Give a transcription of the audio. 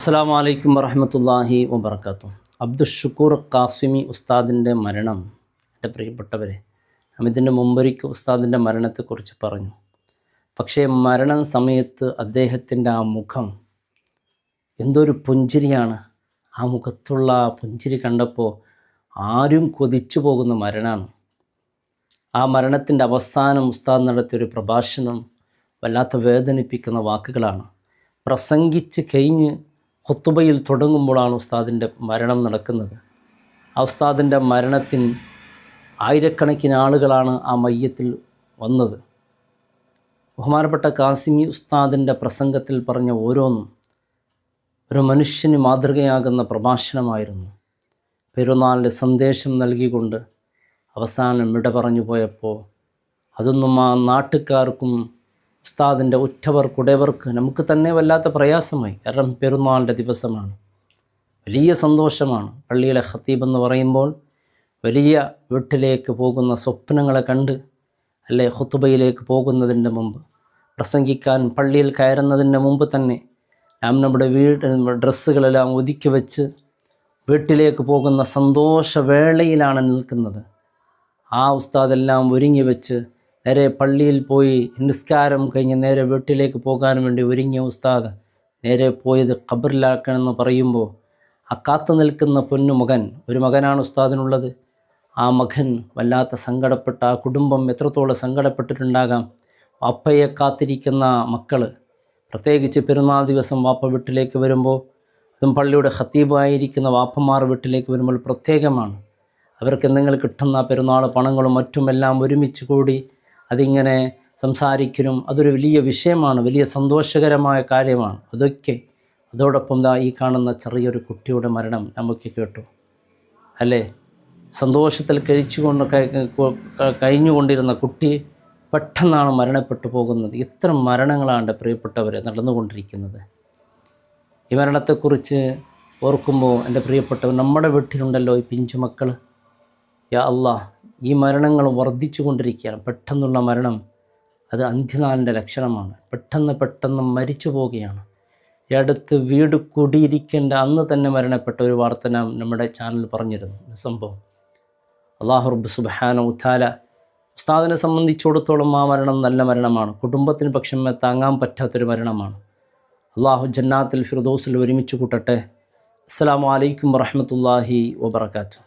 അസ്സലാമു അലൈക്കും വറഹ്മത്തുള്ളാഹി വബറകാതുഹു. അബ്ദുഷ്ഷുക്കൂർ ഖാസിമി ഉസ്താദിൻ്റെ മരണം, എൻ്റെ പ്രിയപ്പെട്ടവരെ, ഇതിൻ്റെ മുമ്പൊരിക്കൽ ഉസ്താദിൻ്റെ മരണത്തെക്കുറിച്ച് പറഞ്ഞു. പക്ഷേ മരണ സമയത്ത് അദ്ദേഹത്തിൻ്റെ ആ മുഖം എന്തൊരു പുഞ്ചിരിയാണ്. ആ മുഖത്തുള്ള ആ പുഞ്ചിരി കണ്ടപ്പോൾ ആരും കൊതിച്ചു പോകുന്ന മരണമാണ്. ആ മരണത്തിൻ്റെ അവസാനം ഉസ്താദ് നടത്തിയൊരു പ്രഭാഷണം വല്ലാത്ത വേദനിപ്പിക്കുന്ന വാക്കുകളാണ്. പ്രസംഗിച്ച് കഴിഞ്ഞ് ഖുത്ബയിൽ തുടങ്ങുമ്പോഴാണ് ഉസ്താദിൻ്റെ മരണം നടക്കുന്നത്. ആ ഉസ്താദിൻ്റെ മരണത്തിന് ആയിരക്കണക്കിന് ആളുകളാണ് ആ മയ്യത്തിൽ വന്നത്. ബഹുമാനപ്പെട്ട ഖാസിമി ഉസ്താദിൻ്റെ പ്രസംഗത്തിൽ പറഞ്ഞ ഓരോന്നും ഒരു മനുഷ്യന് മാതൃകയാകുന്ന പ്രഭാഷണമായിരുന്നു. പെരുന്നാളിൻ്റെ സന്ദേശം നൽകിക്കൊണ്ട് അവസാനം വിട പറഞ്ഞു പോയപ്പോൾ അതൊന്നും ആ നാട്ടുകാർക്കും ഉസ്താദിൻ്റെ ഉറ്റവർക്കുടയവർക്ക് നമുക്ക് തന്നെ വല്ലാത്ത പ്രയാസമായി. കാരണം പെരുന്നാളിൻ്റെ ദിവസമാണ്, വലിയ സന്തോഷമാണ്. പള്ളിയിലെ ഖത്തീബ് എന്ന് പറയുമ്പോൾ വലിയ വീട്ടിലേക്ക് പോകുന്ന സ്വപ്നങ്ങളെ കണ്ട് അല്ലെ ഖുത്ബയിലേക്ക് പോകുന്നതിൻ്റെ മുമ്പ്, പ്രസംഗിക്കാൻ പള്ളിയിൽ കയറുന്നതിൻ്റെ മുമ്പ് തന്നെ നാം നമ്മുടെ ഡ്രസ്സുകളെല്ലാം ഒതുക്കി വെച്ച് വീട്ടിലേക്ക് പോകുന്ന സന്തോഷവേളയിലാണ് നിൽക്കുന്നത്. ആ ഉസ്താദെല്ലാം ഒരുങ്ങി വെച്ച് നേരെ പള്ളിയിൽ പോയി നിസ്കാരം കഴിഞ്ഞ് നേരെ വീട്ടിലേക്ക് പോകാൻ വേണ്ടി ഒരുങ്ങിയ ഉസ്താദ് നേരെ പോയത് ഖബറിലാക്കണമെന്ന് പറയുമ്പോൾ ആ കാത്തു നിൽക്കുന്ന പൊന്നുമകൻ, ഒരു മകനാണ് ഉസ്താദിനുള്ളത്. ആ മകൻ വല്ലാത്ത സങ്കടപ്പെട്ട ആ കുടുംബം എത്രത്തോളം സങ്കടപ്പെട്ടിട്ടുണ്ടാകാം. വാപ്പയെ കാത്തിരിക്കുന്ന മക്കൾ, പ്രത്യേകിച്ച് പെരുന്നാൾ ദിവസം വാപ്പ വീട്ടിലേക്ക് വരുമ്പോൾ, അതും പള്ളിയുടെ ഖത്തീബായിരിക്കുന്ന വാപ്പമാർ വീട്ടിലേക്ക് വരുമ്പോൾ പ്രത്യേകമാണ്. അവർക്ക് എന്തെങ്കിലും കിട്ടുന്ന പെരുന്നാൾ പണങ്ങളും മറ്റുമെല്ലാം ഒരുമിച്ച് കൂടി അതിങ്ങനെ സംസാരിക്കലും അതൊരു വലിയ വിഷയമാണ്, വലിയ സന്തോഷകരമായ കാര്യമാണ്. അതോടൊപ്പം ഈ കാണുന്ന ചെറിയൊരു കുട്ടിയുടെ മരണം നമുക്ക് കേട്ടു അല്ലേ. സന്തോഷത്തിൽ കഴിഞ്ഞുകൊണ്ടിരുന്ന കുട്ടി പെട്ടെന്നാണ് മരണപ്പെട്ടു പോകുന്നത്. ഇത്ര മരണങ്ങളാണ് പ്രിയപ്പെട്ടവരെ നടന്നുകൊണ്ടിരിക്കുന്നത്. ഈ മരണത്തെക്കുറിച്ച് ഓർക്കുമ്പോൾ എൻ്റെ പ്രിയപ്പെട്ടവർ, നമ്മുടെ വീട്ടിലുണ്ടല്ലോ ഈ പിഞ്ചുമക്കൾ, യാ അല്ലാഹ്, ഈ മരണങ്ങൾ വർദ്ധിച്ചു കൊണ്ടിരിക്കുകയാണ്. പെട്ടെന്നുള്ള മരണം അത് അന്ത്യനാളിൻ്റെ ലക്ഷണമാണ്. പെട്ടെന്ന് മരിച്ചു പോവുകയാണ്. ഈ അടുത്ത് വീട് കൂടിയിരിക്കേണ്ട അന്ന് തന്നെ മരണപ്പെട്ട ഒരു വാർത്ത നമ്മുടെ ചാനൽ പറഞ്ഞിരുന്നു. സംഭവം അല്ലാഹു റബ്ബ് സുബ്ഹാനഹു വ തആല ഉസ്താദിനെ സംബന്ധിച്ചിടത്തോളം ആ മരണം നല്ല മരണമാണ്. കുടുംബത്തിന് പക്ഷേ താങ്ങാൻ പറ്റാത്തൊരു മരണമാണ്. അല്ലാഹു ജന്നാത്തുൽ ഫിർദൗസിൽ ഒരുമിച്ച് കൂട്ടട്ടെ. അസ്സലാമു അലൈക്കും വറഹ്മത്തുള്ളാഹി വബറകാതുഹു.